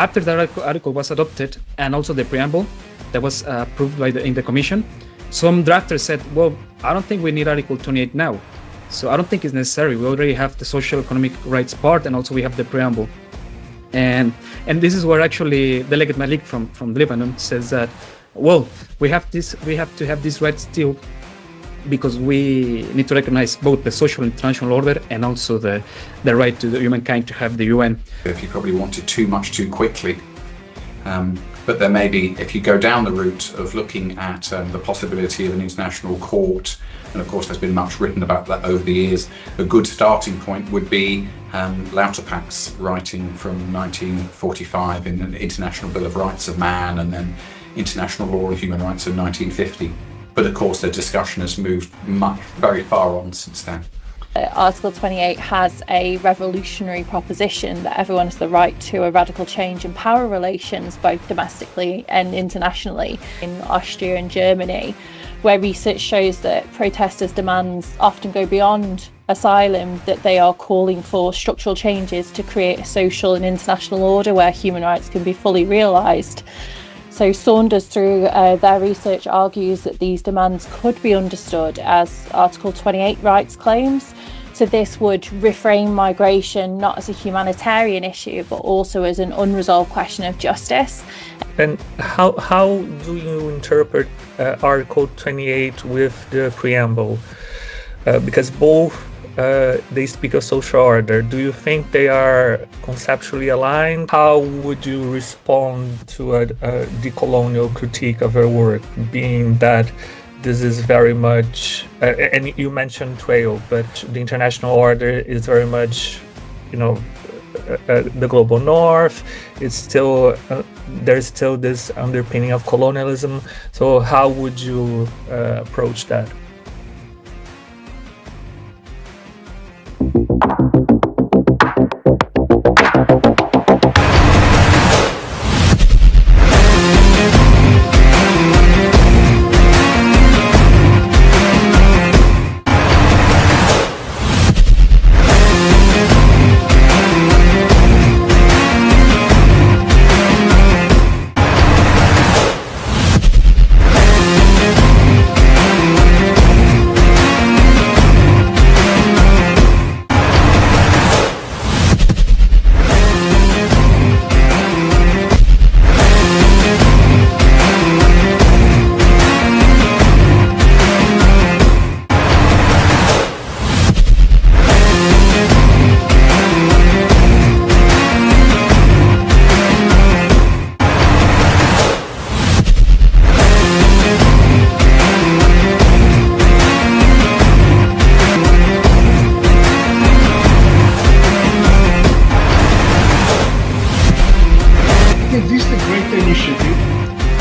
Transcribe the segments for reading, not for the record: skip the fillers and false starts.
after the article was adopted, and also the preamble that was approved in the commission, some drafters said, well, I don't think we need Article 28 now. So I don't think it's necessary. We already have the social economic rights part, and also we have the preamble. And this is where actually Delegate Malik from Lebanon says that, well, we have to have these rights still, because we need to recognize both the social international order and also the right to humankind to have the UN. If you probably wanted too much too quickly, but there may be, if you go down the route of looking at the possibility of an international court, and of course there's been much written about that over the years, a good starting point would be Lauterpacht's writing from 1945 in the International Bill of Rights of Man, and then International Law and Human Rights of 1950. But of course the discussion has moved very far on since then. Article 28 has a revolutionary proposition that everyone has the right to a radical change in power relations, both domestically and internationally. In Austria and Germany, where research shows that protesters' demands often go beyond asylum, that they are calling for structural changes to create a social and international order where human rights can be fully realised. So Saunders, through their research, argues that these demands could be understood as Article 28 rights claims. So this would reframe migration not as a humanitarian issue, but also as an unresolved question of justice. And how do you interpret Article 28 with the preamble? Because both they speak of social order. Do you think they are conceptually aligned? How would you respond to a decolonial critique of her work, being that this is very much, and you mentioned trail, but the international order is very much, the global north. It's still, there's still this underpinning of colonialism. So how would you approach that?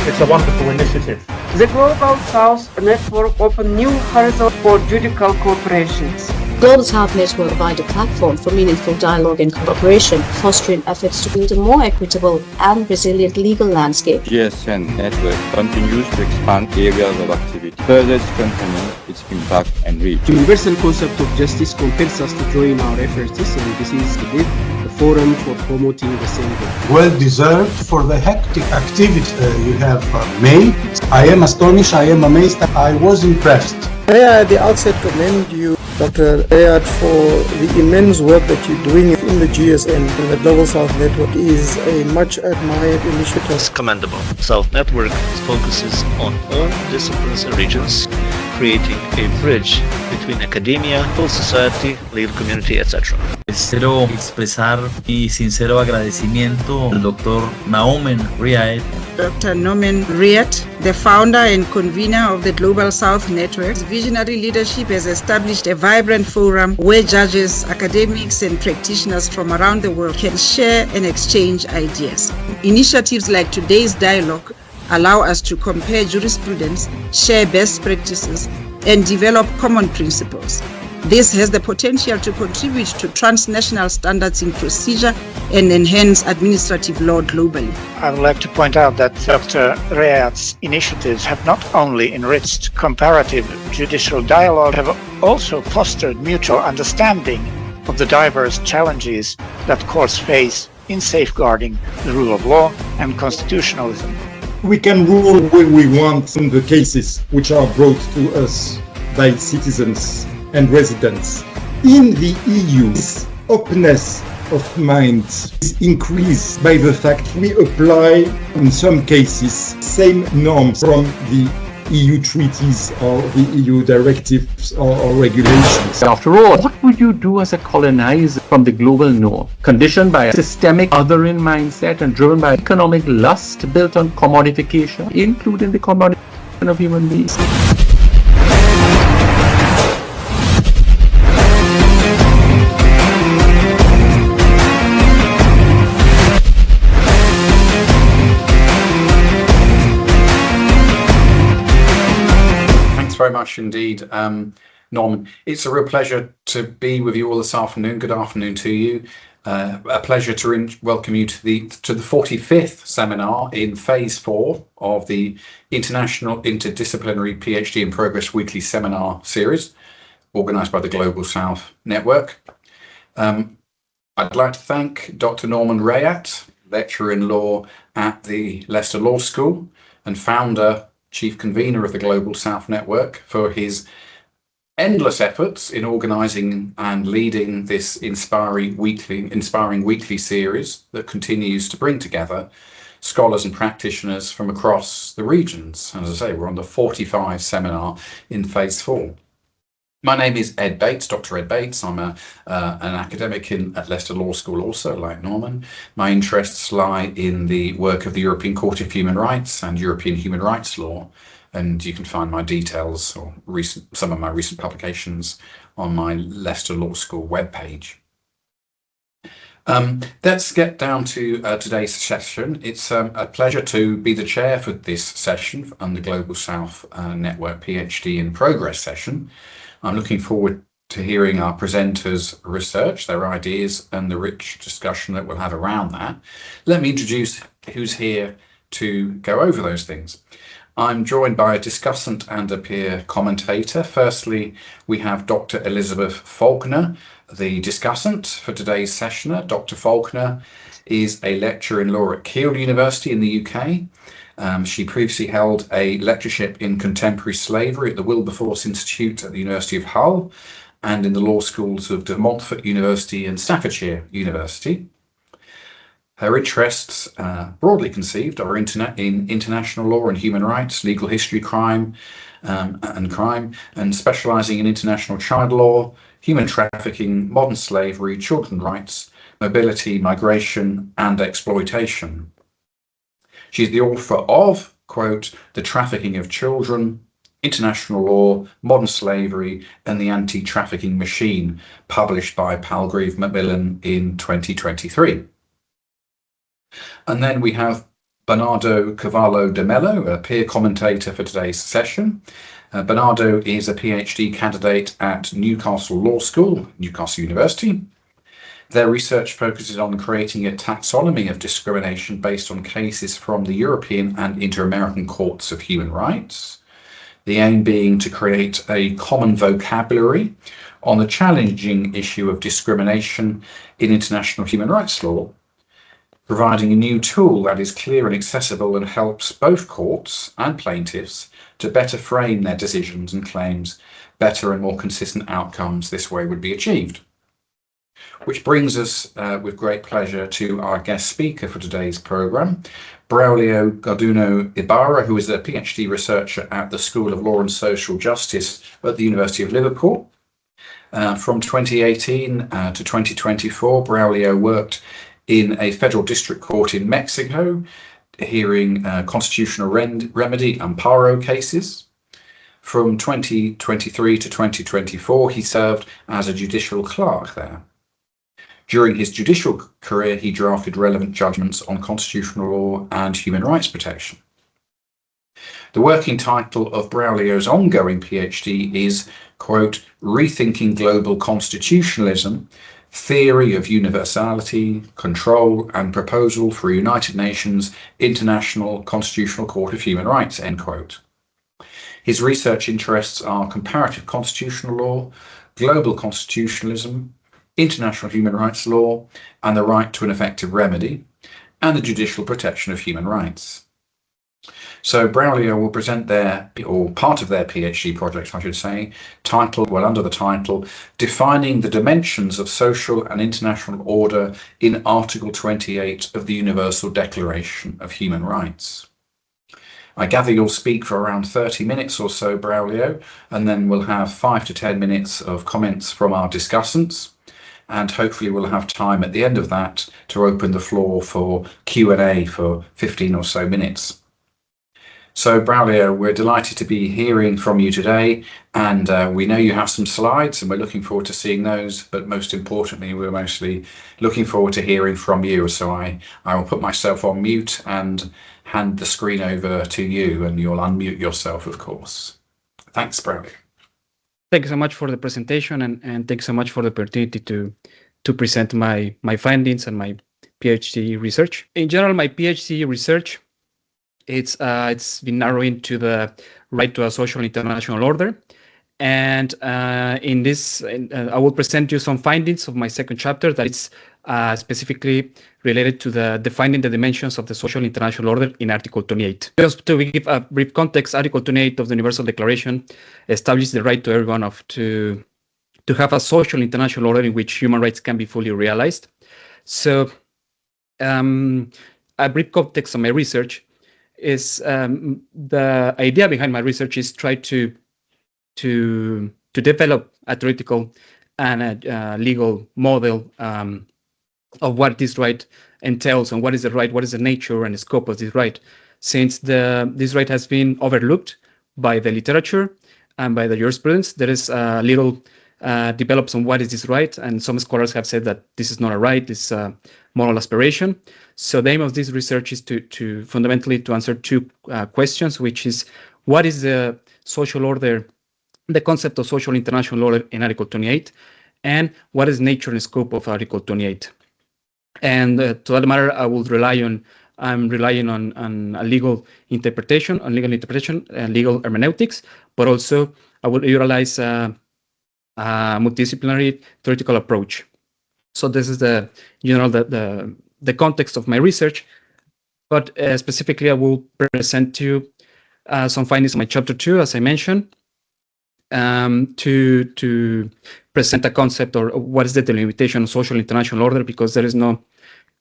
It's a wonderful initiative. The Global South Network opened new horizons for judicial cooperations. Global South Network provide a platform for meaningful dialogue and cooperation, fostering efforts to build a more equitable and resilient legal landscape. GSN Network continues to expand areas of activity, further strengthening its impact and reach. The universal concept of justice compels us to join our efforts, and this is the forum for promoting the same goal. Well deserved for the hectic activity you have made. I am astonished, I am amazed, I was impressed. May I at the outset commend you, Dr. Ayad, for the immense work that you're doing in the GSN, and the Global South Network is a much admired initiative. It's commendable. South Network focuses on all disciplines and regions, creating a bridge between academia, civil society, legal community, etc. Quiero expresar mi sincero agradecimiento al Dr. Nauman Riad. Dr. Nauman Riad, the founder and convener of the Global South Network. His visionary leadership has established a vibrant forum where judges, academics, and practitioners from around the world can share and exchange ideas. Initiatives like today's dialogue allow us to compare jurisprudence, share best practices, and develop common principles. This has the potential to contribute to transnational standards in procedure and enhance administrative law globally. I would like to point out that Dr. Riad's initiatives have not only enriched comparative judicial dialogue, have also fostered mutual understanding of the diverse challenges that courts face in safeguarding the rule of law and constitutionalism. We can rule when we want in the cases which are brought to us by citizens and residents. In the EU, this openness of mind is increased by the fact we apply, in some cases, same norms from the EU treaties or the EU directives or regulations. After all, what would you do as a colonizer from the global north, conditioned by a systemic othering mindset and driven by economic lust built on commodification, including the commodification of human beings? Very much indeed, Norman. It's a real pleasure to be with you all this afternoon. Good afternoon to you. A pleasure to welcome you to the 45th seminar in phase 4 of the International Interdisciplinary PhD in Progress weekly seminar series, organised by the Global South Network. I'd like to thank Dr. Norman Rayat, lecturer in law at the Leicester Law School and founder, chief convener of the Global South Network, for his endless efforts in organising and leading this inspiring weekly series that continues to bring together scholars and practitioners from across the regions. And as I say, we're on the 45 seminar in phase 4. My name is Ed Bates, Dr. Ed Bates. I'm an academic at Leicester Law School also, like Norman. My interests lie in the work of the European Court of Human Rights and European human rights law, and you can find my details or some of my recent publications on my Leicester Law School webpage. Let's get down to today's session. It's a pleasure to be the chair for this session on the Global South Network PhD in Progress session. I'm looking forward to hearing our presenters' research, their ideas, and the rich discussion that we'll have around that. Let me introduce who's here to go over those things. I'm joined by a discussant and a peer commentator. Firstly, we have Dr. Elizabeth Faulkner, the discussant for today's sessioner. Dr. Faulkner is a lecturer in law at Keele University in the UK. She previously held a lectureship in contemporary slavery at the Wilberforce Institute at the University of Hull and in the law schools of De Montfort University and Staffordshire University. Her interests, broadly conceived, are in international law and human rights, legal history, crime, and specialising in international child law, human trafficking, modern slavery, children's rights, mobility, migration, and exploitation. She's the author of, quote, The Trafficking of Children, International Law, Modern Slavery, and the Anti-Trafficking Machine, published by Palgrave Macmillan in 2023. And then we have Bernardo Carvalho de Mello, a peer commentator for today's session. Bernardo is a PhD candidate at Newcastle Law School, Newcastle University. Their research focuses on creating a taxonomy of discrimination based on cases from the European and Inter-American Courts of Human Rights. The aim being to create a common vocabulary on the challenging issue of discrimination in international human rights law, providing a new tool that is clear and accessible and helps both courts and plaintiffs to better frame their decisions and claims. Better and more consistent outcomes this way would be achieved. Which brings us with great pleasure to our guest speaker for today's programme, Braulio Garduno Ibarra, who is a PhD researcher at the School of Law and Social Justice at the University of Liverpool. From 2018 to 2024, Braulio worked in a federal district court in Mexico, hearing constitutional remedy amparo cases. From 2023 to 2024, he served as a judicial clerk there. During his judicial career, he drafted relevant judgments on constitutional law and human rights protection. The working title of Braulio's ongoing PhD is, quote, Rethinking Global Constitutionalism, Theory of Universality, Control and Proposal for a United Nations International Constitutional Court of Human Rights, end quote. His research interests are comparative constitutional law, global constitutionalism, international human rights law, and the right to an effective remedy, and the judicial protection of human rights. So Braulio will present part of their PhD project, I should say, under the title, Defining the Dimensions of Social and International Order in Article 28 of the Universal Declaration of Human Rights. I gather you'll speak for around 30 minutes or so, Braulio, and then we'll have 5 to 10 minutes of comments from our discussants. And hopefully we'll have time at the end of that to open the floor for Q&A for 15 or so minutes. So Braulio, we're delighted to be hearing from you today, and we know you have some slides and we're looking forward to seeing those, but most importantly, we're mostly looking forward to hearing from you. So I will put myself on mute and hand the screen over to you, and you'll unmute yourself, of course. Thanks, Braulio. Thank you so much for the presentation, and thanks so much for the opportunity to present my findings and my PhD research. In general, my PhD research, it's been narrowing to the right to a social international order. And in this, I will present you some findings of my second chapter that is specifically related to the defining the dimensions of the social international order in Article 28. Just to give a brief context, Article 28 of the Universal Declaration establishes the right to everyone to have a social international order in which human rights can be fully realized. So a brief context of my research is the idea behind my research is try to develop a theoretical and a legal model of what this right entails and what is the right, what is the nature and the scope of this right, since this right has been overlooked by the literature and by the jurisprudence. There is little develops on what is this right, and some scholars have said that this is not a right, this is a moral aspiration. So the aim of this research is to fundamentally to answer two questions, which is what is the social order, the concept of social international order in Article 28, and what is nature and scope of Article 28. And to that matter, I'm relying on a legal interpretation, legal hermeneutics, but also I will utilize a multidisciplinary theoretical approach. So this is the context of my research, but specifically I will present to you some findings in my chapter 2, as I mentioned, to present a concept or what is the delimitation of social international order, because there is no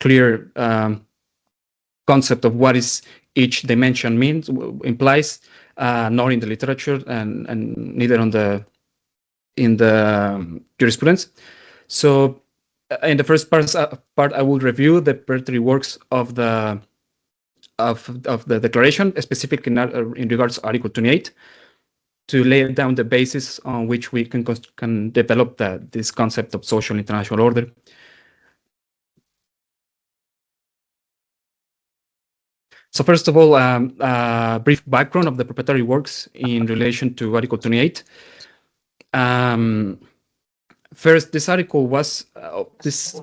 clear concept of what is each dimension implies, nor in the literature and neither in the jurisprudence. So in the first part I will review the preparatory works of the declaration, specifically in regards to Article 28, to lay down the basis on which we can develop this concept of social international order. So first of all, a brief background of the preparatory works in relation to Article 28. First, this article was, this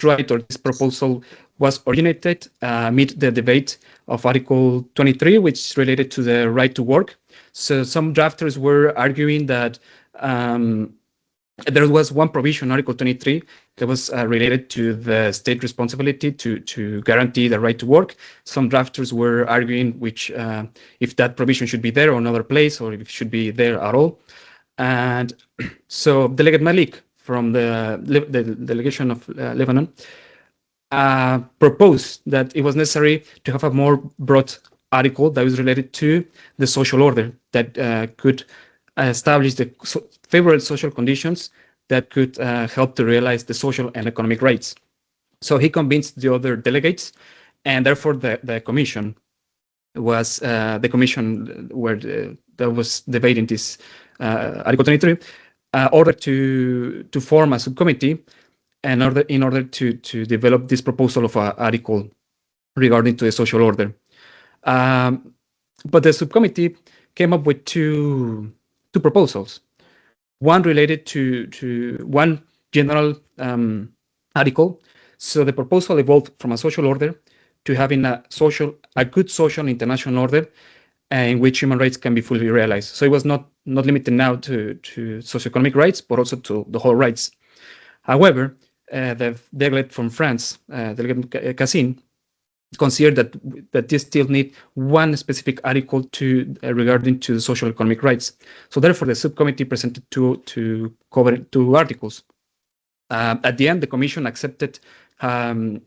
right or this proposal was originated amid the debate of Article 23, which is related to the right to work. So some drafters were arguing that there was one provision, Article 23, that was related to the state responsibility to guarantee the right to work. Some drafters were arguing if that provision should be there or another place, or if it should be there at all. And so Delegate Malik from the delegation of Lebanon proposed that it was necessary to have a more broad article that was related to the social order that could establish the favorable social conditions that could help to realize the social and economic rights. So he convinced the other delegates, and therefore the commission was the commission where there was debating this Article 23, ordered to form a subcommittee in order to develop this proposal of an article regarding to the social order. But the subcommittee came up with two proposals. One related to one general article. So the proposal evolved from a social order to having a good social international order in which human rights can be fully realized. So it was not limited now to socioeconomic rights, but also to the whole rights. However, the delegate from France, Delegate Cassin, considered that this still need one specific article to regarding to social economic rights. So therefore, the subcommittee presented to cover 2 articles. At the end, the Commission accepted having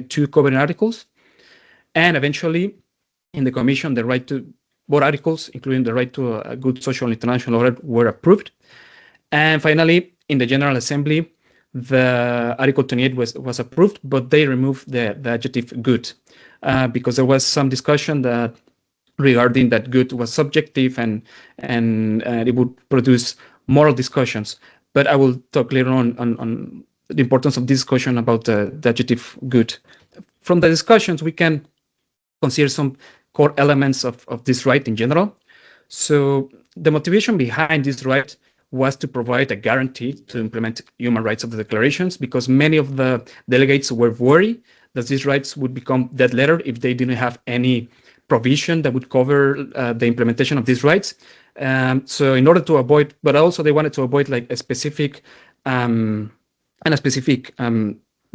2 covering articles, and eventually, in the Commission, the right to both articles, including the right to a good social international order, were approved. And finally, in the General Assembly, the Article 28 was approved, but they removed the adjective good because there was some discussion that regarding that good was subjective and it would produce moral discussions. But I will talk later on the importance of discussion about the adjective good. From the discussions, we can consider some core elements of this right in general. So the motivation behind this right was to provide a guarantee to implement human rights of the declarations, because many of the delegates were worried that these rights would become dead letter if they didn't have any provision that would cover the implementation of these rights. So in order to avoid, but also they wanted to avoid like a specific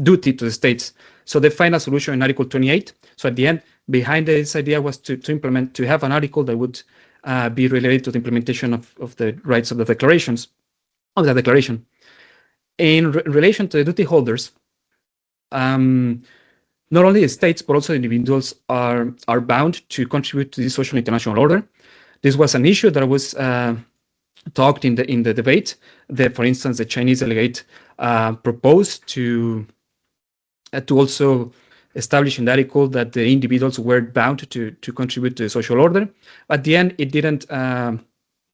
duty to the states. So they find a solution in Article 28. So at the end, behind this idea was to have an article that would be related to the implementation of the rights of the declarations, of the declaration. In relation to the duty holders, not only the states, but also individuals are bound to contribute to the social international order. This was an issue that was talked in the debate. For instance, the Chinese delegate proposed to also establish in the article that the individuals were bound to contribute to the social order. At the end, it didn't.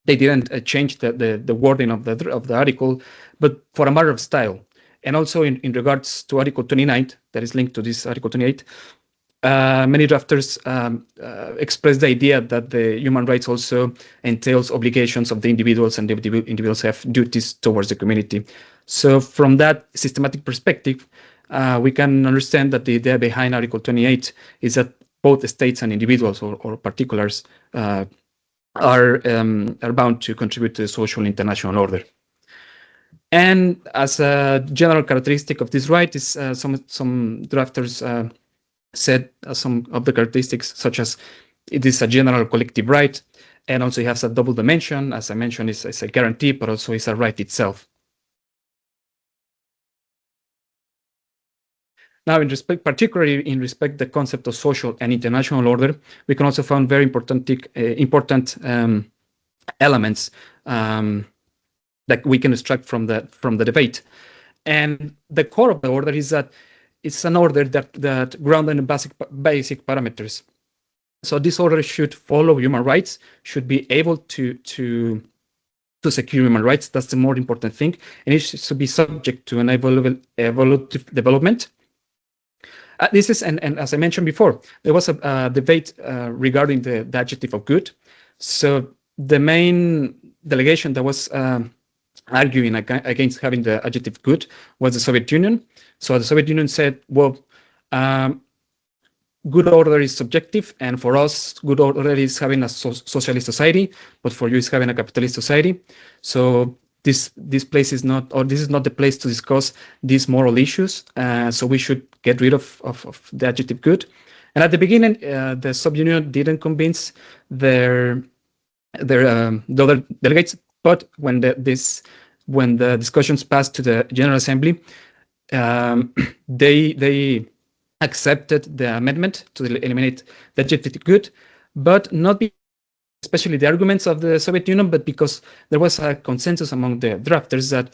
They didn't change the wording of the article, but for a matter of style. And also in regards to Article 29, that is linked to this Article 28, many drafters expressed the idea that the human rights also entails obligations of the individuals, and the individuals have duties towards the community. So from that systematic perspective, we can understand that the idea behind Article 28 is that both states and individuals or particulars are bound to contribute to the social international order. And as a general characteristic of this right is some drafters said some of the characteristics, such as it is a general collective right, and also it has a double dimension. As I mentioned, it's a guarantee, but also it's a right itself. Now, particularly in respect the concept of social and international order, we can also find very important elements that we can extract from the debate. And the core of the order is that it's an order that grounded in basic parameters. So this order should follow human rights, should be able to secure human rights. That's the more important thing, and it should be subject to an evolutive development. This is, and as I mentioned before, there was a debate regarding the adjective of good. So the main delegation that was arguing against having the adjective good was the Soviet Union. So the Soviet Union said, well, good order is subjective, and for us, good order is having a socialist society, but for you, it's having a capitalist society. So this place is not, or this is not the place to discuss these moral issues. So we should get rid of the adjective good. And at the beginning, the subunion didn't convince the other delegates, but when the discussions passed to the General Assembly, they accepted the amendment to eliminate the adjective good, but not especially the arguments of the Soviet Union, but because there was a consensus among the drafters that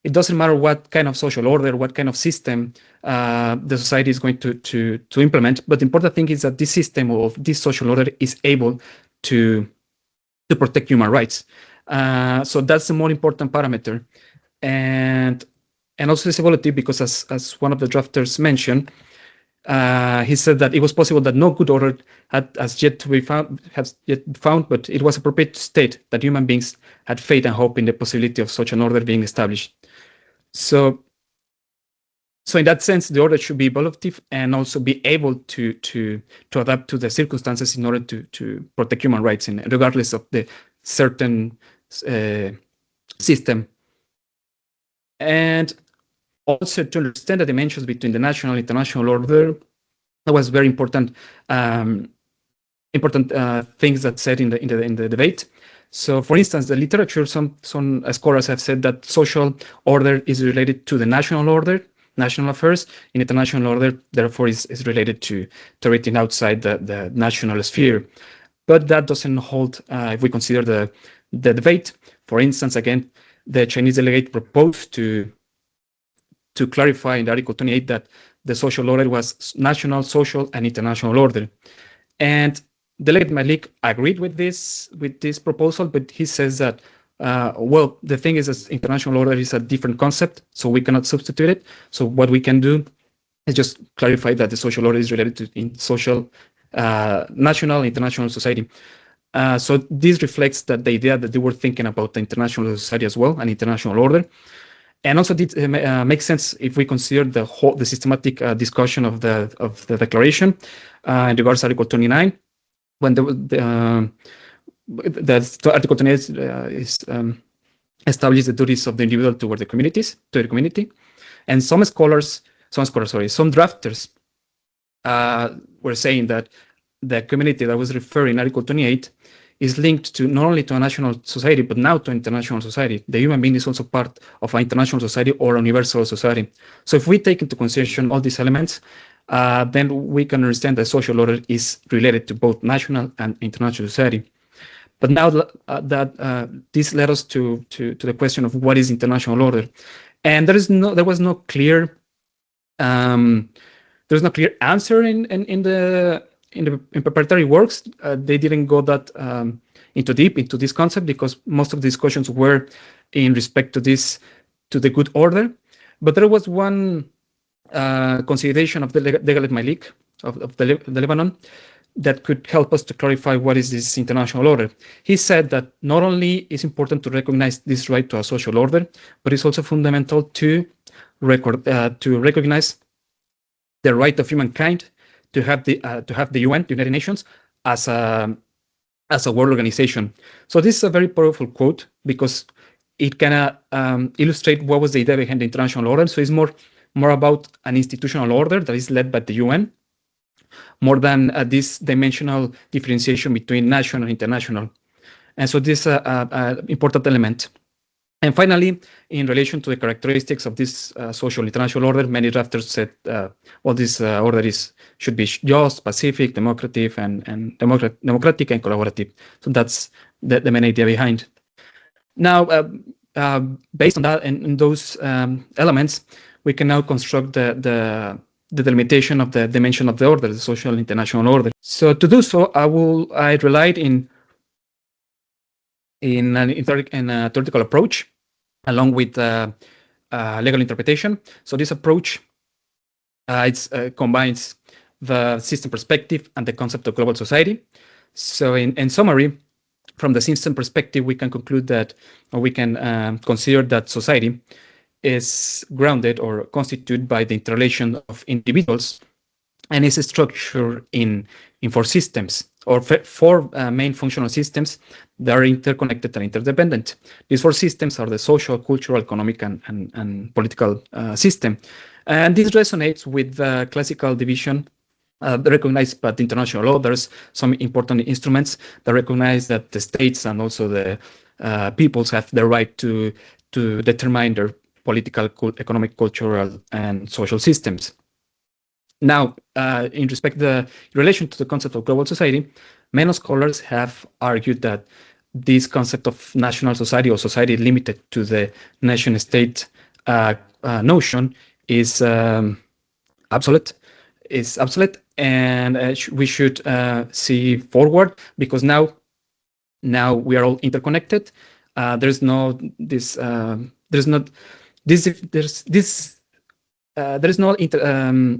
it doesn't matter what kind of social order, what kind of system the society is going to implement, but the important thing is that this system of this social order is able to protect human rights. So that's the more important parameter. And also it's evolutive because as one of the drafters mentioned, he said that it was possible that no good order has yet found, but it was appropriate to state that human beings had faith and hope in the possibility of such an order being established. So in that sense, the order should be evolutive and also be able to adapt to the circumstances in order to protect human rights, regardless of the certain system And also to understand the dimensions between the national and international order, that was very important things that said in the debate. So, for instance, the literature, some scholars have said that social order is related to the national order, national affairs. In international order, therefore, is related to everything outside the national sphere. But that doesn't hold if we consider the debate. For instance, again, the Chinese delegate proposed to clarify in Article 28 that the social order was national, social, and international order. And Delegate Malik agreed with this proposal, but he says that, well, the thing is that international order is a different concept, so we cannot substitute it. So what we can do is just clarify that the social order is related to social, national, international society. So this reflects that the idea that they were thinking about the international society as well, an international order. And also it makes sense if we consider the systematic discussion of the declaration in regards to Article 29, when the Article 28 is establishes the duties of the individual toward the community, and some drafters were saying that the community that was referred in Article 28 is linked to not only to a national society, but now to international society. The human being is also part of an international society or a universal society. So if we take into consideration all these elements, then we can understand that social order is related to both national and international society. But now this led us to the question of what is international order, and there was no clear answer in preparatory works. They didn't go that deep into this concept because most of the discussions were in respect to the good order. But there was one consideration of the Delegate Malik of the Lebanon that could help us to clarify what is this international order. He said that not only is important to recognize this right to a social order, but it's also fundamental to recognize the right of humankind to have the UN, the United Nations, as a world organization. So this is a very powerful quote because it can illustrate what was the idea behind the international order. So it's more about an institutional order that is led by the UN, more than this dimensional differentiation between national and international. And so this is an important element. And finally, in relation to the characteristics of this social international order, many drafters said, well, this order should be just, pacific, democratic, and collaborative. So that's the main idea behind. Now, based on that and those elements, we can now construct the delimitation of the dimension of the order, the social international order. So to do so, I relied in a theoretical approach, along with legal interpretation. So this approach combines the system perspective and the concept of global society. So in summary, from the system perspective, we can conclude that, or we can consider that society is grounded or constituted by the interrelation of individuals, and is structured in four systems, or four main functional systems that are interconnected and interdependent. These four systems are the social, cultural, economic, and political system. And this resonates with the classical division recognized by the international law. There's some important instruments that recognize that the states and also the peoples have the right to determine their political, economic, cultural, and social systems. Now, in relation to the concept of global society, many scholars have argued that this concept of national society or society limited to the nation-state notion is obsolete. And we should see forward, because now we are all interconnected. There's no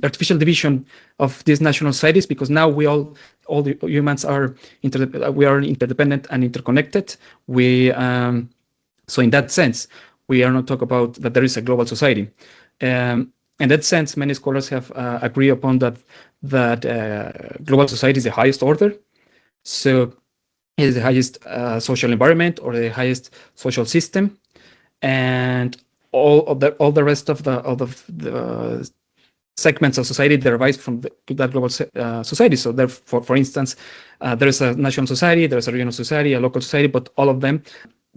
artificial division of these national societies, because now all the humans are interdependent and interconnected. So in that sense, we are not talking about that there is a global society. In that sense, many scholars have agreed upon that global society is the highest order. So it is the highest social environment or the highest social system, and all the rest of the segments of society derives from that global society. So therefore, for instance, there is a national society, there is a regional society, a local society, but all of them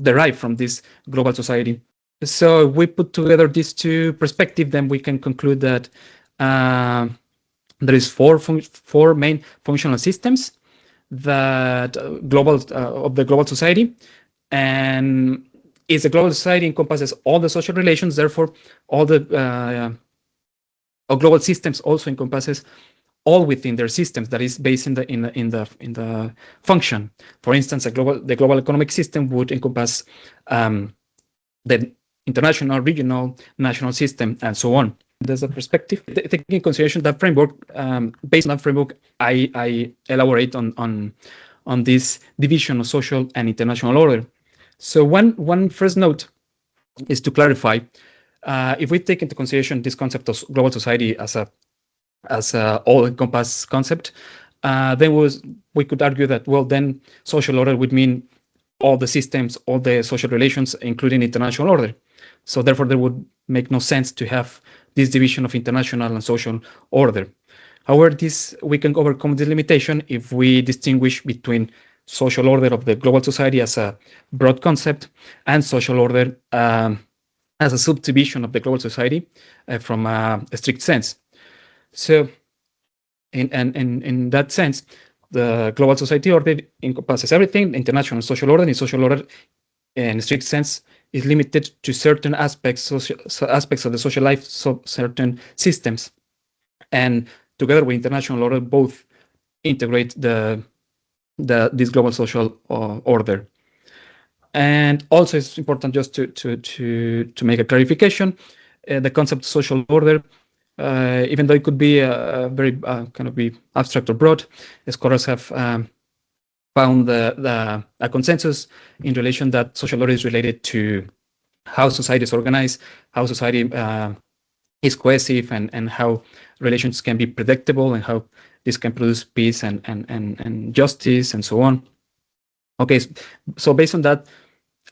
derive from this global society. So if we put together these two perspectives, then we can conclude that there is four main functional systems that of the global society, and is the global society encompasses all the social relations. Therefore, all the global systems also encompasses all within their systems that is based in the function. For instance, the global economic system would encompass the international, regional, national system, and so on. There's a perspective. Taking in consideration that framework, based on that framework, I elaborate on this division of social and international order. So one first note is to clarify. If we take into consideration this concept of global society as a all-encompass concept, then we could argue that, well, then social order would mean all the systems, all the social relations, including international order. So therefore, there would make no sense to have this division of international and social order. However, we can overcome this limitation if we distinguish between social order of the global society as a broad concept and social order as a subdivision of the global society from a strict sense. So in that sense, the global society order encompasses everything. International social order, in social order in a strict sense, is limited to certain aspects of the social life, so certain systems. And together with international order, both integrate this global social order. And also, it's important just to make a clarification. The concept of social order, even though it could be very kind of be abstract or broad, scholars have found a consensus in relation that social order is related to how society is organized, how society is cohesive, and how relations can be predictable, and how this can produce peace and justice and so on. Okay, so based on that,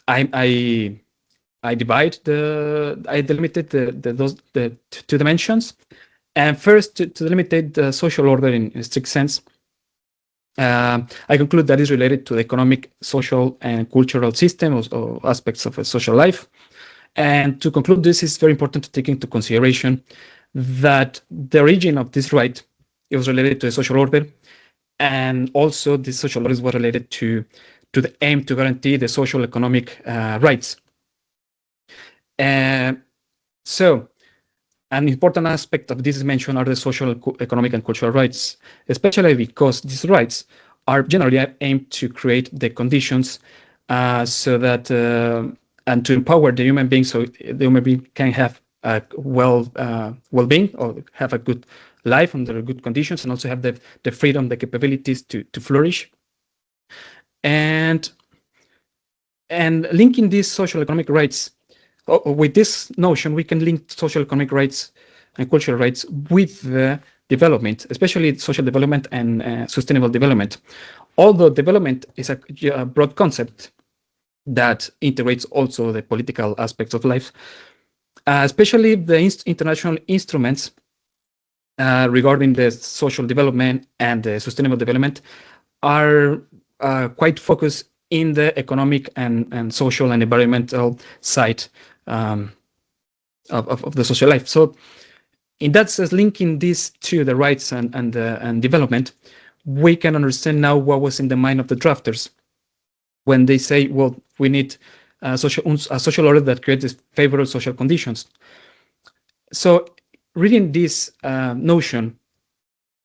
I delimited the two dimensions, and first to delimitate the social order in a strict sense, I conclude that is related to the economic, social, and cultural systems or aspects of a social life. And to conclude this, is very important to take into consideration that the origin of this right, it was related to the social order, and also the social order was related to the aim to guarantee the social economic rights. So an important aspect of this mention are the social, economic, and cultural rights, especially because these rights are generally aimed to create the conditions so that and to empower the human being, so the human being can have a well-being or have a good life under good conditions, and also have the freedom, the capabilities to flourish. And linking these social economic rights with this notion, we can link social economic rights and cultural rights with the development, especially social development and sustainable development. Although development is a broad concept that integrates also the political aspects of life, especially the international instruments regarding the social development and the sustainable development are quite focused in the economic and social and environmental side of the social life. So in that sense, linking these to the rights and development, we can understand now what was in the mind of the drafters when they say, well, we need a social order that creates favorable social conditions. So reading this notion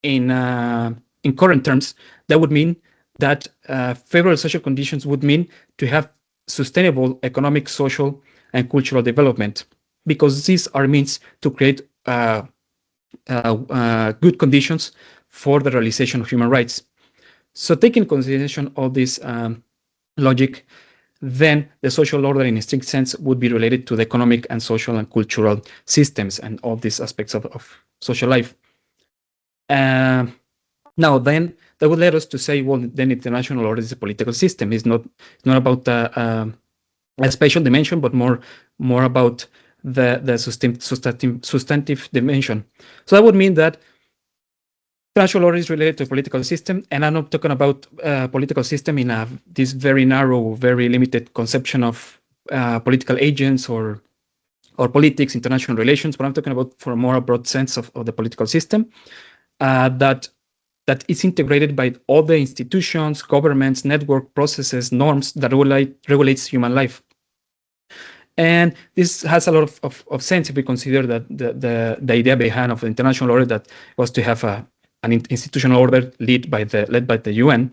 in current terms, that would mean that favorable social conditions would mean to have sustainable economic, social, and cultural development, because these are means to create good conditions for the realization of human rights. So taking into consideration all this logic, then the social order in a strict sense would be related to the economic and social and cultural systems and all these aspects of social life. Now then, that would lead us to say, well, then international order is a political system. It's not about a spatial dimension, but more about the substantive dimension. So that would mean that international law is related to political system, and I'm not talking about political system in this very narrow, very limited conception of political agents or politics, international relations, but I'm talking about for a more broad sense of the political system that is integrated by all the institutions, governments, network, processes, norms that regulates human life. And this has a lot of sense if we consider that the idea behind of the international order that was to have an institutional order led by the UN.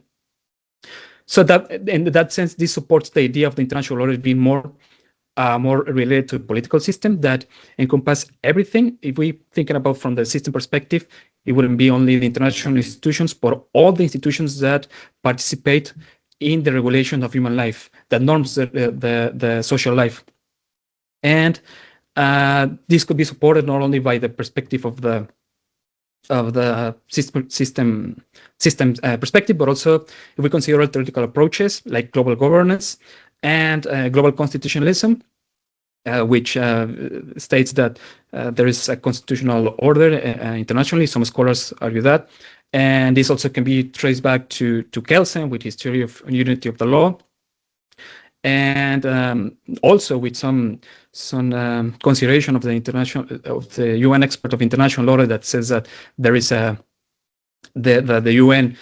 So that in that sense, this supports the idea of the international order being more related to political system that encompass everything. If we thinking about from the system perspective, it wouldn't be only the international institutions, but all the institutions that participate in the regulation of human life, that norms the social life. And this could be supported not only by the perspective of the system perspective, but also if we consider theoretical approaches like global governance and global constitutionalism, which states that there is a constitutional order internationally. Some scholars argue that, and this also can be traced back to Kelsen with his theory of unity of the law, and also with some consideration of the UN expert of international law that says that there is the UN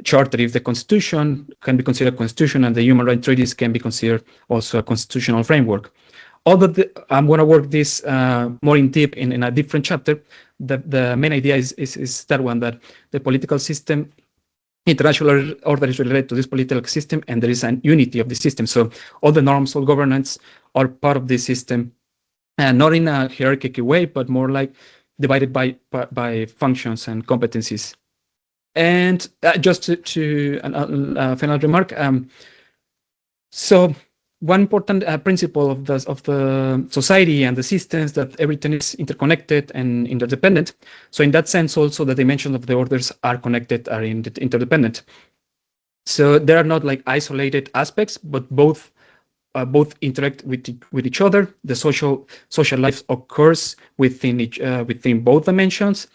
Charter, if the Constitution can be considered a constitution, and the human rights treaties can be considered also a constitutional framework. Although I'm going to work this more in deep in a different chapter, the main idea is that one, that the political system, international order is related to this political system, and there is an unity of the system. So all the norms, all governance are part of this system, and not in a hierarchical way, but more like divided by functions and competencies. And just to a final remark, so one important principle of the society and the systems that everything is interconnected and interdependent. So in that sense, also the dimensions of the orders are connected, are interdependent. So they are not like isolated aspects, but both interact with each other. The social life occurs within both dimensions,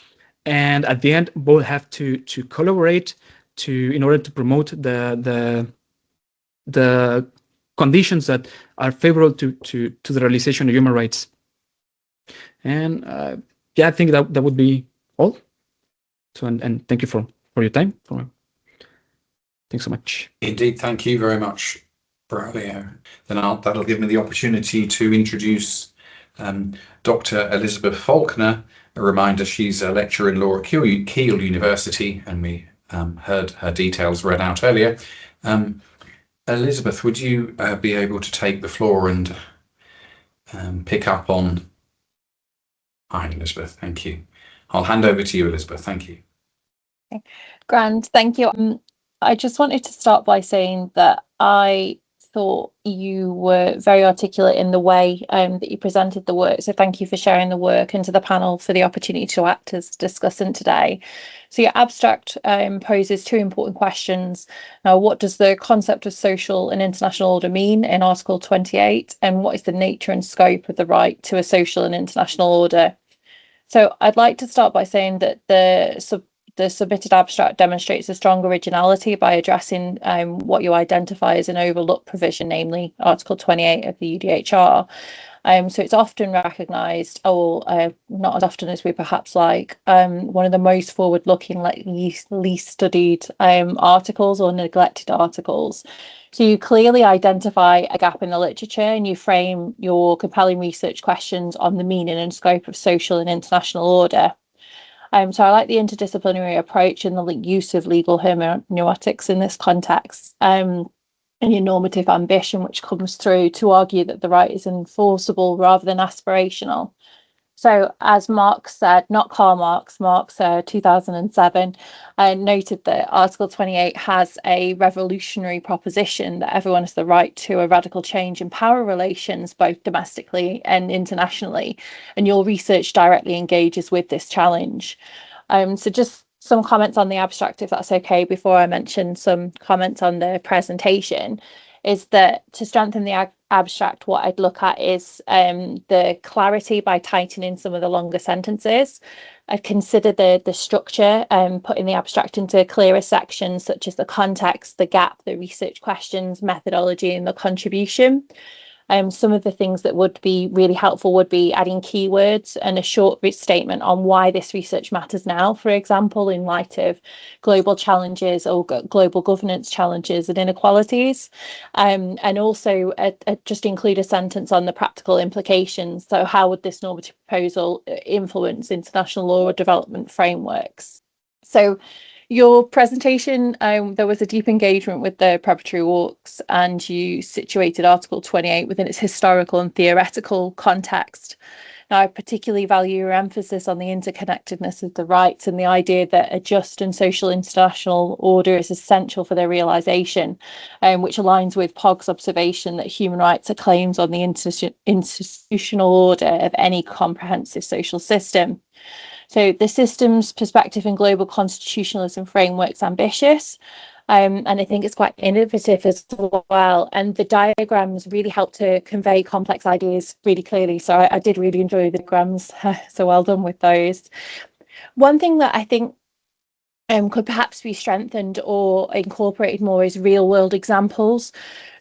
and at the end, both have to collaborate in order to promote the conditions that are favorable to the realization of human rights. And I think that would be all. So and thank you for your time. Thanks so much. Indeed, thank you very much, Braulio. Then that'll give me the opportunity to introduce Dr. Elizabeth Faulkner. A reminder, she's a lecturer in law at Keele University, and we heard her details read out earlier. Elizabeth, would you be able to take the floor and pick up on... Hi, Elizabeth, thank you. I'll hand over to you, Elizabeth, thank you. Okay. Grand, thank you. I just wanted to start by saying that I thought you were very articulate in the way that you presented the work. So thank you for sharing the work, and to the panel for the opportunity to act as discussant today. So your abstract poses two important questions. Now, what does the concept of social and international order mean in Article 28? And what is the nature and scope of the right to a social and international order? So I'd like to start by saying that the submitted abstract demonstrates a strong originality by addressing what you identify as an overlooked provision, namely Article 28 of the UDHR. So it's often recognised, not as often as we perhaps like, one of the most forward-looking, least studied articles or neglected articles. So you clearly identify a gap in the literature, and you frame your compelling research questions on the meaning and scope of social and international order. So I like the interdisciplinary approach and the use of legal hermeneutics in this context, and your normative ambition, which comes through to argue that the right is enforceable rather than aspirational. So as Marx said, not Karl Marx, 2007, noted that Article 28 has a revolutionary proposition that everyone has the right to a radical change in power relations, both domestically and internationally. And your research directly engages with this challenge. So just some comments on the abstract, if that's okay, before I mention some comments on the presentation. is that to strengthen the abstract, what I'd look at is the clarity by tightening some of the longer sentences. I'd consider the structure, putting the abstract into clearer sections such as the context, the gap, the research questions, methodology, and the contribution. Some of the things that would be really helpful would be adding keywords and a short statement on why this research matters now, for example, in light of global challenges or global governance challenges and inequalities. And also just include a sentence on the practical implications. So how would this normative proposal influence international law or development frameworks? So your presentation, there was a deep engagement with the preparatory walks, and you situated Article 28 within its historical and theoretical context. Now, I particularly value your emphasis on the interconnectedness of the rights and the idea that a just and social international order is essential for their realisation, which aligns with POG's observation that human rights are claims on the institutional order of any comprehensive social system. So the system's perspective in global constitutionalism framework's ambitious, and I think it's quite innovative as well. And the diagrams really help to convey complex ideas really clearly. So I did really enjoy the diagrams. So well done with those. One thing that I think could perhaps be strengthened or incorporated more is real world examples.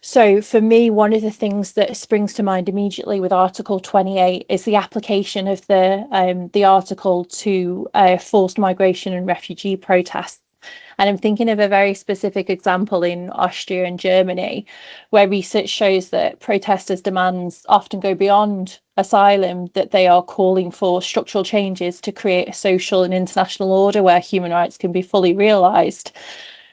So for me, one of the things that springs to mind immediately with Article 28 is the application of the article to forced migration and refugee protests. And I'm thinking of a very specific example in Austria and Germany, where research shows that protesters' demands often go beyond asylum, that they are calling for structural changes to create a social and international order where human rights can be fully realised.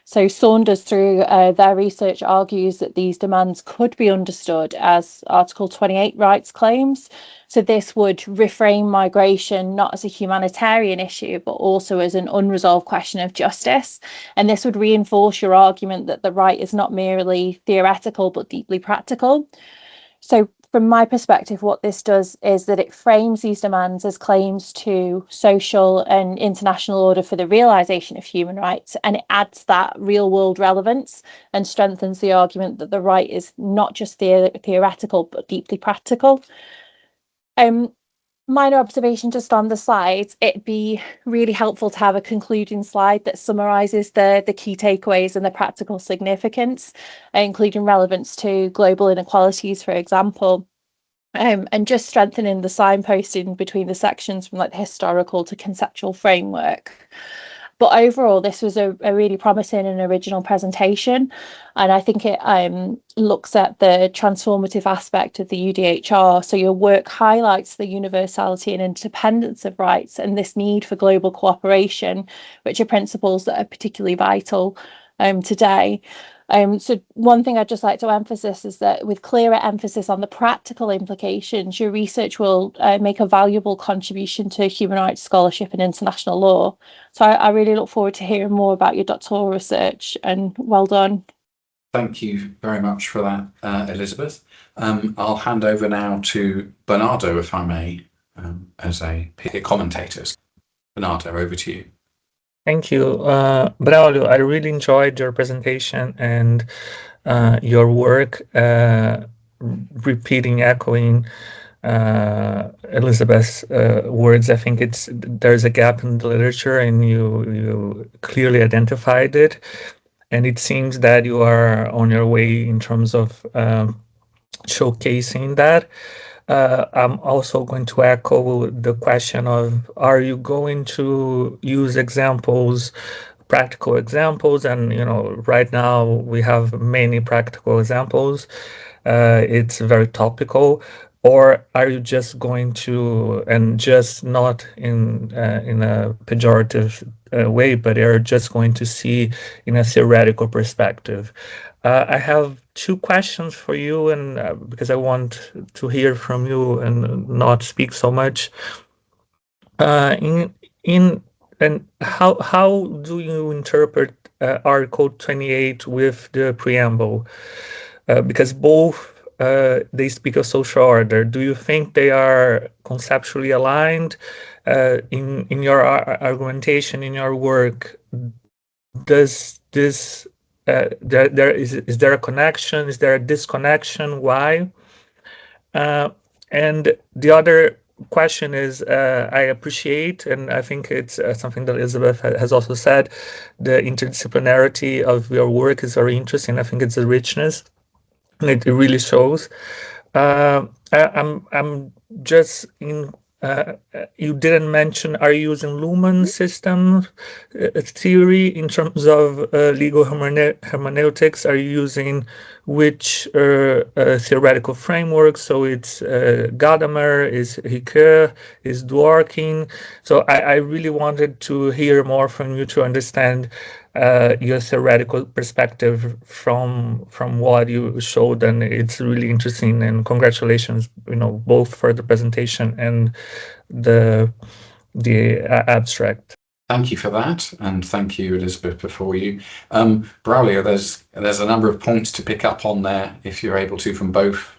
So Saunders, through their research, argues that these demands could be understood as Article 28 rights claims. So this would reframe migration not as a humanitarian issue, but also as an unresolved question of justice. And this would reinforce your argument that the right is not merely theoretical, but deeply practical. So from my perspective, what this does is that it frames these demands as claims to social and international order for the realisation of human rights, and it adds that real world relevance and strengthens the argument that the right is not just theoretical, but deeply practical. Minor observation just on the slides, it'd be really helpful to have a concluding slide that summarises the key takeaways and the practical significance, including relevance to global inequalities, for example, and just strengthening the signposting between the sections from like the historical to conceptual framework. But overall, this was a really promising and original presentation. And I think it looks at the transformative aspect of the UDHR. So your work highlights the universality and independence of rights and this need for global cooperation, which are principles that are particularly vital today. So one thing I'd just like to emphasize is that with clearer emphasis on the practical implications, your research will make a valuable contribution to human rights scholarship and international law. So I really look forward to hearing more about your doctoral research, and well done. Thank you very much for that, Elizabeth. I'll hand over now to Bernardo, if I may, as a commentator. Bernardo, over to you. Thank you. Braulio, I really enjoyed your presentation and your work, echoing Elizabeth's words. I think there's a gap in the literature, and you clearly identified it. And it seems that you are on your way in terms of showcasing that. I'm also going to echo the question of, are you going to use examples, practical examples? And, right now we have many practical examples. It's very topical. Or are you just going to, and just not in a pejorative way, but are just going to see in a theoretical perspective? I have two questions for you, and because I want to hear from you and not speak so much. And how do you interpret Article 28 with the preamble? Because both they speak of social order. Do you think they are conceptually aligned? In your argumentation, in your work, does this is there a connection? Is there a disconnection? Why? And the other question is, I appreciate, and I think it's something that Elizabeth has also said, the interdisciplinarity of your work is very interesting. I think it's a richness, and it really shows. I'm just in. You didn't mention, are you using Luhmann system theory in terms of legal hermeneutics? Are you using which theoretical framework? So it's Gadamer, is Ricoeur, is Dworkin. So I really wanted to hear more from you to understand your theoretical perspective from what you showed, and it's really interesting. And congratulations, both for the presentation and the abstract. Thank you for that, and thank you, Elizabeth, before you. Braulio, there's a number of points to pick up on there, if you're able to, from both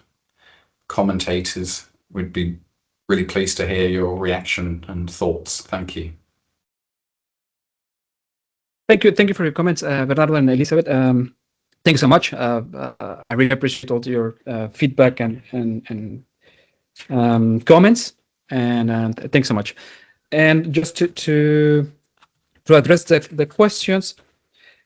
commentators. We'd be really pleased to hear your reaction and thoughts. Thank you. Thank you for your comments, Bernardo and Elizabeth. Thanks so much. I really appreciate all your feedback and comments, and thanks so much. And just to address the questions,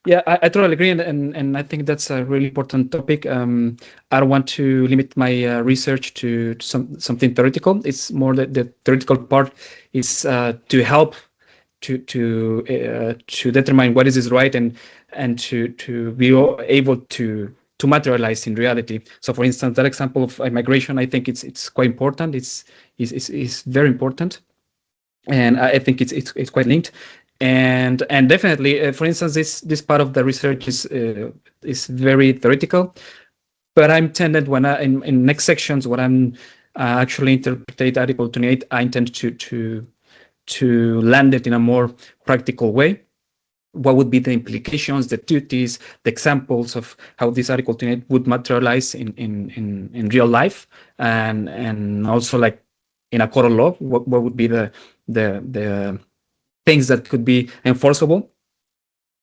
yeah, I totally agree, and I think that's a really important topic. I don't want to limit my research to something theoretical. It's more the theoretical part is to help to determine what is right and to be able to materialize in reality. So, for instance, that example of migration, I think it's quite important. It's very important, and I think it's quite linked. And definitely, for instance, this part of the research is very theoretical. But I'm tended when in next sections when I'm actually interpret Article 28, I intend to land it in a more practical way. What would be the implications, the duties, the examples of how this Article 28 would materialize in real life, and also like in a court of law, what would be the things that could be enforceable,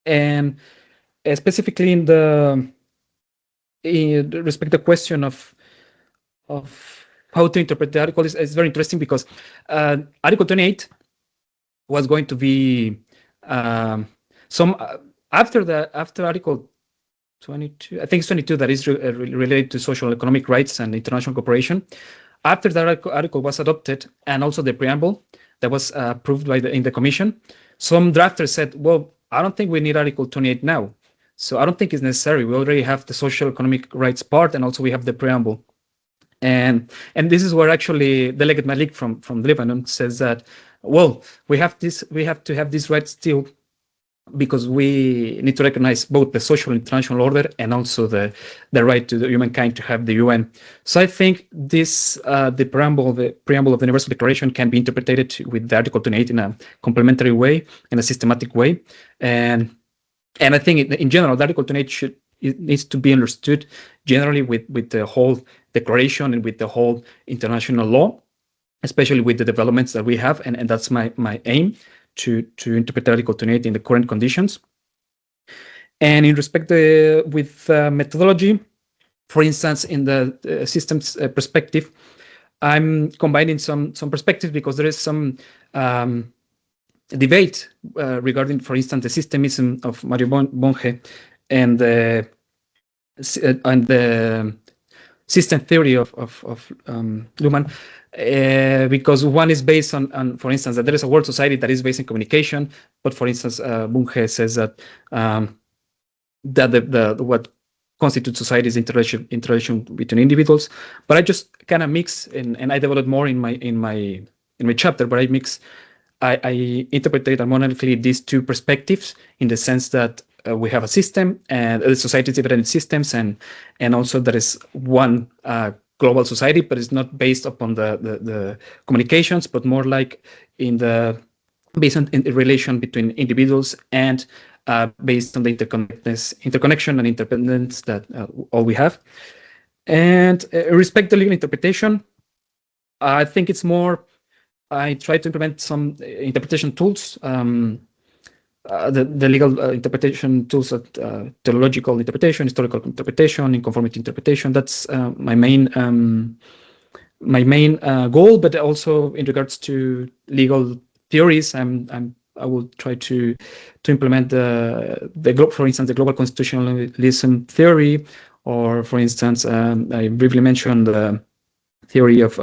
and specifically in respect to the question of how to interpret the article is very interesting, because Article 28 was going to be after Article 22, I think it's 22, that is related to social economic rights and international cooperation. After that article was adopted, and also the preamble that was approved in the commission, some drafters said, well, I don't think we need Article 28 now. So I don't think it's necessary. We already have the social economic rights part, and also we have the preamble. And this is where actually Delegate Malik from Lebanon says that, well, we have to have this right still, because we need to recognize both the social international order and also the right to the humankind to have the UN. So I think this the preamble of the Universal Declaration can be interpreted with the Article 28 in a complementary way, in a systematic way, and I think in general, the Article 28 needs to be understood generally with the whole declaration and with the whole international law, especially with the developments that we have, and that's my aim, to interpret Article 28 in the current conditions. And in respect with methodology, for instance, in the systems perspective, I'm combining some perspectives, because there is some debate regarding, for instance, the systemism of Mario Bunge and the system theory of Luhmann, because one is based on, for instance, that there is a world society that is based in communication, but for instance, Bunge says that what constitutes society is interaction between individuals. But I just kind of mix, and I developed more in my chapter, but I interpreted harmonically these two perspectives, in the sense that we have a system, and the society is divided in systems, and also there is one global society, but it's not based upon the communications, but more like based on the relation between individuals, and based on the interconnection and interdependence that all we have. And respect to legal interpretation, I think it's more, I try to implement some interpretation tools the legal interpretation tools, teleological interpretation, historical interpretation, in conformity interpretation. That's my main goal. But also in regards to legal theories, I will try to implement for instance, the global constitutionalism theory, or for instance, I briefly mentioned the theory of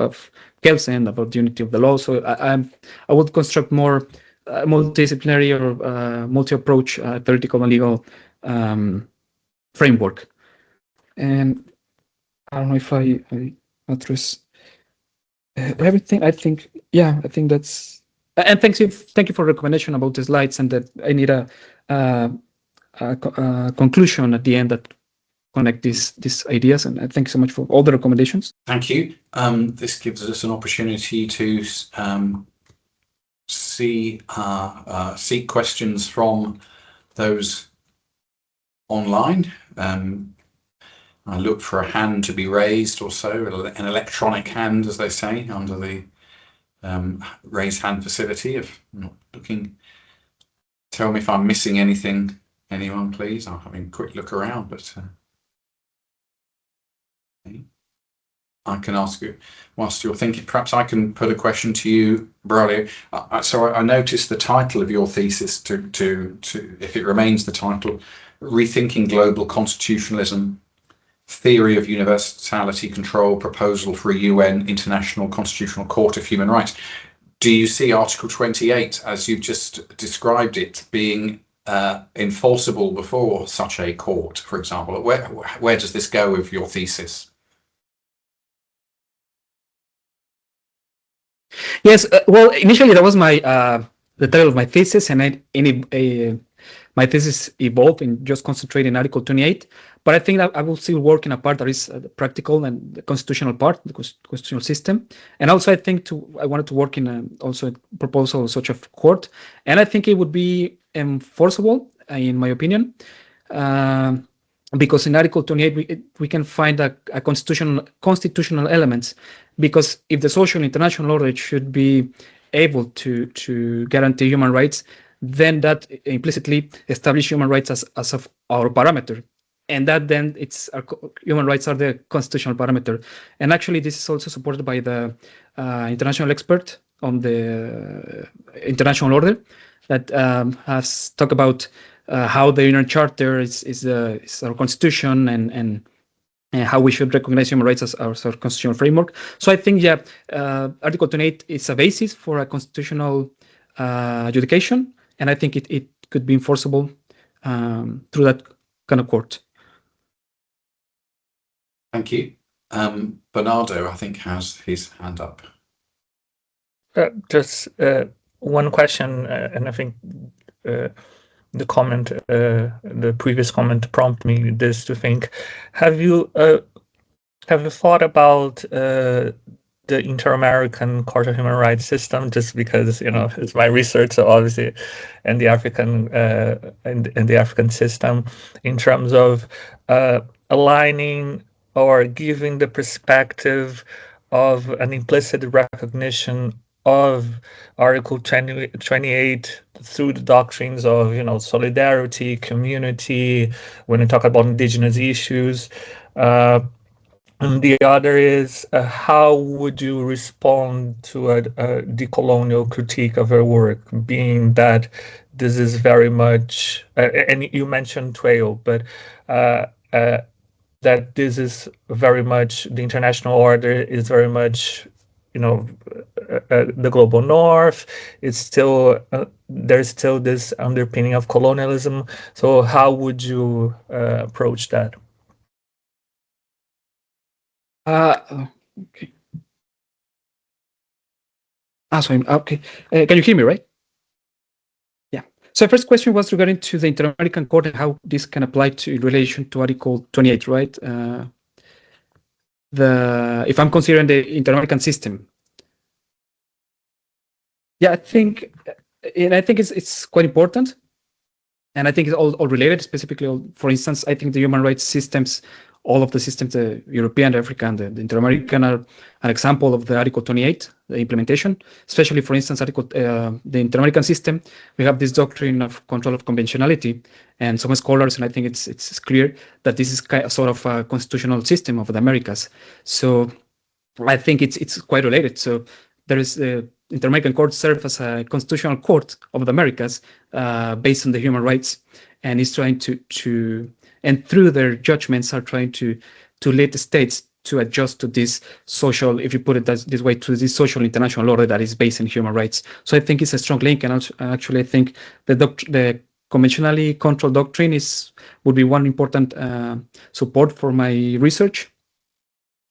Kelsen about the unity of the law. So I would construct more multidisciplinary or multi-approach theoretical and legal framework. And I don't know if I address everything. I think that's. And thank you for the recommendation about the slides, and that I need a conclusion at the end that connect these ideas. And thank you so much for all the recommendations. Thank you. This gives us an opportunity to seek questions from those online. I look for a hand to be raised, or so, an electronic hand, as they say, under the raise hand facility. If I'm not looking, tell me if I'm missing anything. Anyone, please? I'm having a quick look around, but I can ask you whilst you're thinking. Perhaps I can put a question to you, Braulio. So I noticed the title of your thesis, to if it remains the title, Rethinking Global Constitutionalism, Theory of Universality Control, Proposal for a UN International Constitutional Court of Human Rights. Do you see Article 28, as you've just described it, being enforceable before such a court, for example? Where does this go with your thesis? Yes, well, initially that was my the title of my thesis, and my thesis evolved in just concentrating Article 28. But I think that I will still work in a part that is the practical and the constitutional part, the constitutional system. And also, I think I wanted to work in also a proposal of such a court, and I think it would be enforceable, in my opinion, because in Article 28 we can find a constitutional elements. Because if the social international order should be able to guarantee human rights, then that implicitly establishes human rights as of our parameter. And that then human rights are the constitutional parameter. And actually, this is also supported by the international expert on the international order that has talked about how the Union Charter is our constitution, and how we should recognize human rights as our constitutional framework. So I think, Article 28 is a basis for a constitutional adjudication, and I think it could be enforceable through that kind of court. Thank you. Bernardo, I think, has his hand up. Just one question, and I think the comment, the previous comment prompted me this to think. Have you thought about the Inter-American Court of Human Rights system? Just because it's my research, so obviously, and the African and the African system, in terms of aligning or giving the perspective of an implicit recognition of Article 28 through the doctrines of solidarity, community, when we talk about indigenous issues. And the other is, how would you respond to a decolonial critique of her work, being that this is very much, and you mentioned trail, but that this is very much, the international order is very much, the global north. It's still, there's still this underpinning of colonialism. So how would you approach that? Okay. Sorry. Okay. Can you hear me, right? Yeah. So the first question was regarding to the Inter-American Court and how this can apply in relation to Article 28, right? If I'm considering the Inter-American system. Yeah, I think it's quite important, and I think it's all related. Specifically, for instance, I think the human rights systems all of the systems, the European, the African, the Inter-American, are an example of the Article 28, the implementation. Especially, for instance, the Inter-American system, we have this doctrine of control of conventionality, and some scholars, and I think it's clear that this is sort of a constitutional system of the Americas. So I think it's quite related. So there is the Inter-American Court serves as a constitutional court of the Americas based on the human rights, and is trying to and through their judgments are trying to lead the states to adjust to this social, if you put it this way, to this social international order that is based on human rights. So I think it's a strong link, and actually I think the conventionally controlled doctrine would be one important support for my research.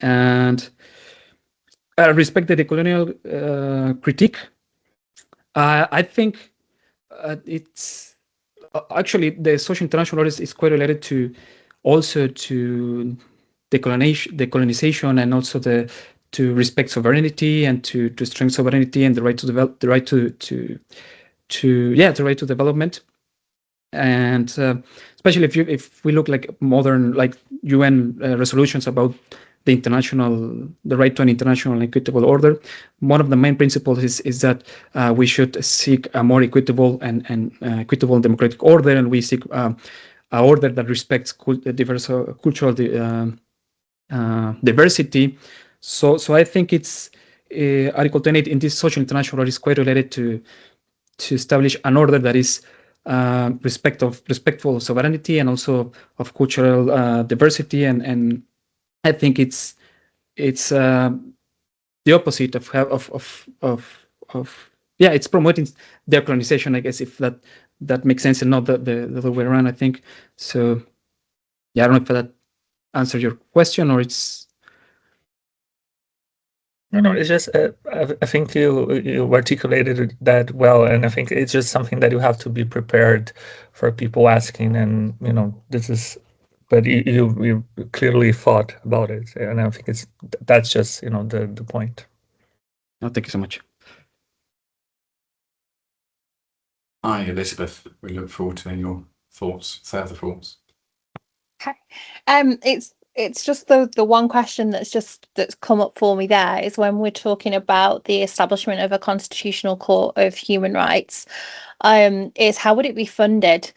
And I respect the decolonial critique. I think it's actually the social international order is quite related to also to decolonization and also to respect sovereignty and to strengthen sovereignty and the right to develop, the right to development. And especially if we look like modern like UN resolutions about the right to an international and equitable order, one of the main principles is that we should seek a more equitable and equitable and democratic order, and we seek an order that respects diverse cultural diversity. So I think it's Article 28 in this social international order is quite related to establish an order that is respectful of sovereignty and also of cultural diversity, and I think it's the opposite of it's promoting decolonization, I guess, if that makes sense, and not the other way around, I think. So I don't know if that answered your question or it's. No, it's just I think you articulated that well, and I think it's just something that you have to be prepared for people asking, and this is. But you clearly thought about it, and I think that's just the point. Oh, thank you so much. Hi, Elizabeth. We look forward to your thoughts, further thoughts. Okay, it's just the one question that's come up for me there is when we're talking about the establishment of a constitutional court of human rights, is how would it be funded?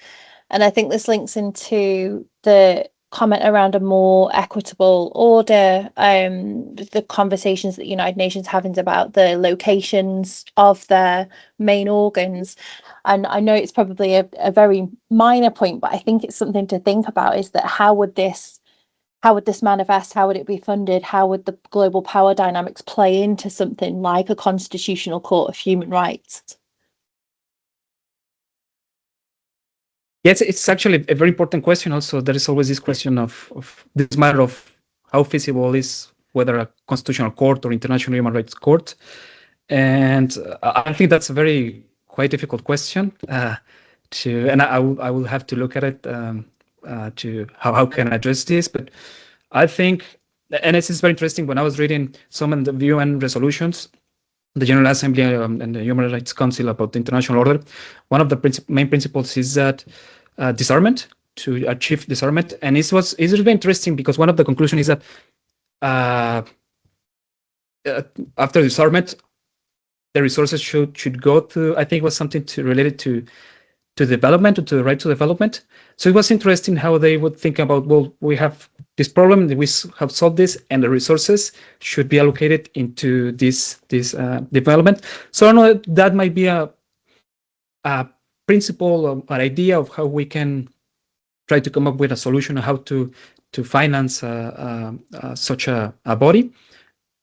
And I think this links into the comment around a more equitable order, the conversations that the United Nations having about the locations of their main organs. And I know it's probably a very minor point, but I think it's something to think about, is that how would this manifest? How would it be funded? How would the global power dynamics play into something like a constitutional court of human rights? Yes, it's actually a very important question. Also, there is always this question of this matter of how feasible is whether a constitutional court or international human rights court, and I think that's a very quite difficult question and I will have to look at it to how can I address this. But I think, and it's very interesting, when I was reading some of the UN resolutions, the General Assembly and the Human Rights Council about the international order, one of the main principles is that disarmament, to achieve disarmament. And it's really interesting because one of the conclusions is that after disarmament, the resources should go to, I think it was something related to development, to the right to development. So it was interesting how they would think about, well, we have this problem, we have solved this, and the resources should be allocated into this development. So I don't know, that might be a principle or an idea of how we can try to come up with a solution on how to finance such a body.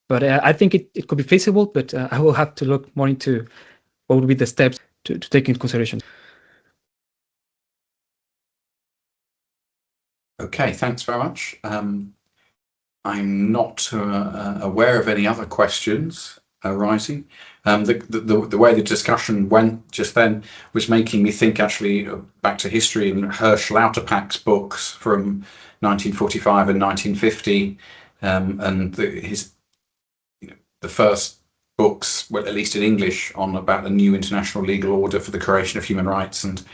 But I think it could be feasible, but I will have to look more into what would be the steps to take into consideration. Okay, thanks very much. I'm not aware of any other questions arising. The way the discussion went just then was making me think actually back to history in Hersch Lauterpacht's books from 1945 and 1950, and the first books, well, at least in English, on about a new international legal order for the creation of human rights. And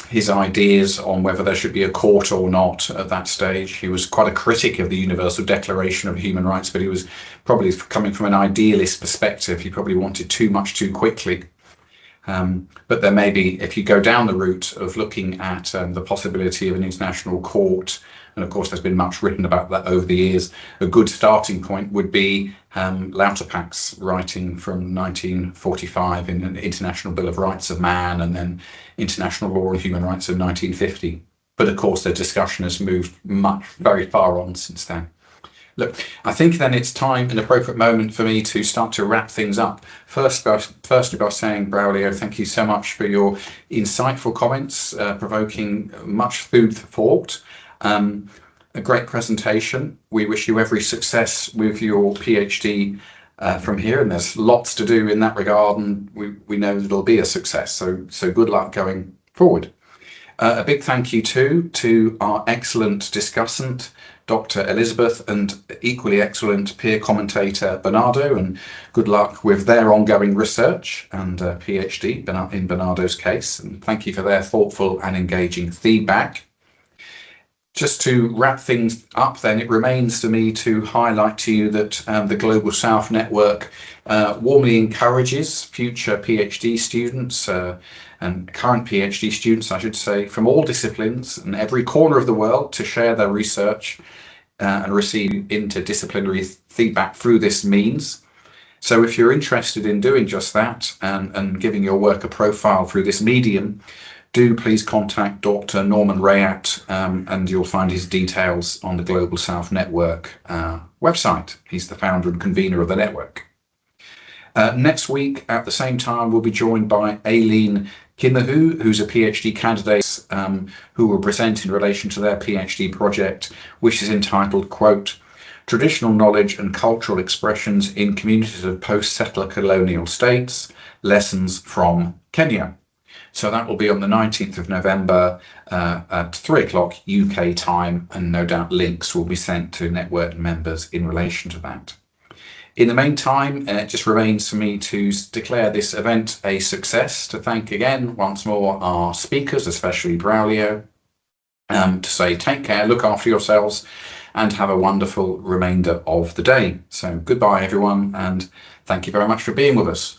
his ideas on whether there should be a court or not at that stage. He was quite a critic of the Universal Declaration of Human Rights, but he was probably coming from an idealist perspective. He probably wanted too much too quickly. But there may be, if you go down the route of looking at the possibility of an international court, and of course there's been much written about that over the years, a good starting point would be Lauterpacht's writing from 1945 in an International Bill of Rights of Man, and then International Law and Human Rights of 1950. But of course the discussion has moved very far on since then. Look, I think then it's time, an appropriate moment for me to start to wrap things up. Firstly by saying, Braulio, thank you so much for your insightful comments, provoking much food for thought. A great presentation. We wish you every success with your PhD from here, and there's lots to do in that regard, and we know it'll be a success. So good luck going forward. A big thank you too to our excellent discussant, Dr. Elizabeth, and equally excellent peer commentator Bernardo, and good luck with their ongoing research and PhD in Bernardo's case, and thank you for their thoughtful and engaging feedback. Just to wrap things up then, it remains for me to highlight to you that the Global South Network warmly encourages future PhD students and current PhD students, I should say, from all disciplines and every corner of the world to share their research and receive interdisciplinary feedback through this means. So if you're interested in doing just that and giving your work a profile through this medium, do please contact Dr. Norman Rayat, and you'll find his details on the Global South Network website. He's the founder and convener of the network. Next week at the same time, we'll be joined by Aileen Kimahu, who's a PhD candidate who will present in relation to their PhD project, which is entitled, quote, Traditional Knowledge and Cultural Expressions in Communities of Post-Settler Colonial States, Lessons from Kenya. So that will be on the 19th of November at 3 o'clock UK time, and no doubt links will be sent to network members in relation to that. In the meantime, it just remains for me to declare this event a success, to thank again once more our speakers, especially Braulio, to say take care, look after yourselves, and have a wonderful remainder of the day. So goodbye everyone, and thank you very much for being with us.